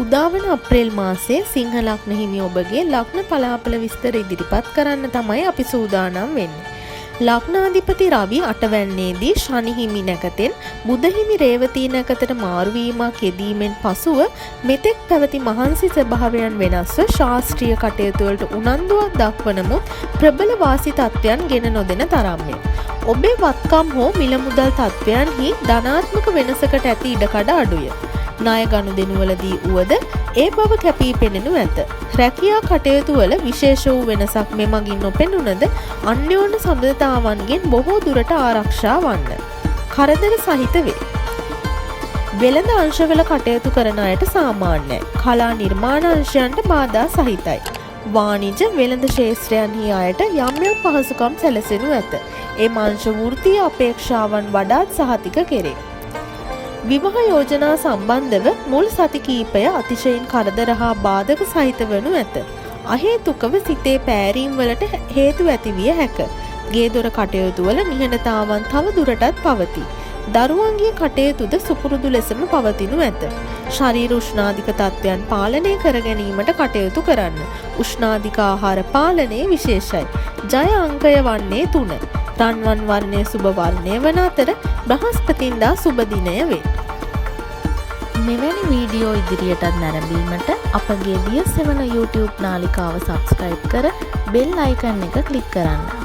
උදාවන අප්‍රේල් මාසයේ සිංහ ලග්න හිමි ඔබගේ ලග්න පලාපල විස්තර ඉදිරිපත් කරන්න තමයි අපි සූදානම් වෙන්නේ. ලග්නාධිපති රවි අටවැන්නේදී ශනි හිමි නැකතෙන් බුධ හිමි රේවතී නැකතට මාරුවීමක් යෙදීමෙන් පසුව මෙතෙක් පැවති මහන්සි ස්වභාවයන් වෙනස්ව ශාස්ත්‍රීය කටයුතු වලට උනන්දුවක් දක්වනමුත් ප්‍රබල වාසි තත්ත්වයන් ගෙන නොදෙන තරම්ය. ඔබේ වත්කම් හෝ මිල මුදල් තත්ත්වයන්හි ධනාත්මක වෙනසකට ඇති ඉඩකඩ අඩුය. ණය ගනුදෙනුවලදී වුවද ඒ බව කැපී පෙනෙනු ඇත. රැකියා කටයුතු වල විශේෂ වූ වෙනසක් මෙමගින් නොපෙනුනද අන්‍යෝන්‍ය සම්බන්ධතාවන්ගෙන් බොහෝ දුරට ආරක්ෂා වන්න. කරදර සහිත වේ. වෙළඳ අංශවල කටයුතු කරන අයට සාමාන්‍යයි. කලා නිර්මාණ අංශයන්ට බාධා සහිතයි. වාණිජ වෙළඳ ශේෂ්ත්‍රයන්හි අයට යම් යම් පහසුකම් සැලසෙනු ඇත. එම අංශ වෘත්තීය අපේක්ෂාවන් වඩාත් සහතික කෙරේ. විවාහ යෝජනා සම්බන්ධව මුල් සති කීපය අතිශයින් කරදර හා බාධක සහිත වනු ඇත. අහේතුකව සිතේ පෑරීම් වලට හේතු ඇති විය හැක. ගේ දොර කටයුතු වල නිහඬතාවන් තව දුරටත් පවතී. දරුවන්ගේ කටයුතුද සුපුරුදු ලෙසම පවතිනු ඇත. ශරීර උෂ්ණාධික තත්ත්වයන් පාලනය කර ගැනීමට කටයුතු කරන්න. උෂ්ණාධික ආහාර පාලනය විශේෂයි. ජය අංකය වන්නේ 3. රන්වන් වර්ණය සුබ වර්ණය වන අතර බ්‍රහස්පතින්දා සුබ දිනය වේ. මෙවැනි වීඩියෝ ඉදිරියටත් නැරඹීමට අපගේ දිය සෙවන YouTube නාලිකාව සබ්ස්ක්‍රයිබ් කර බෙල් අයිකන් එක ක්ලික් කරන්න.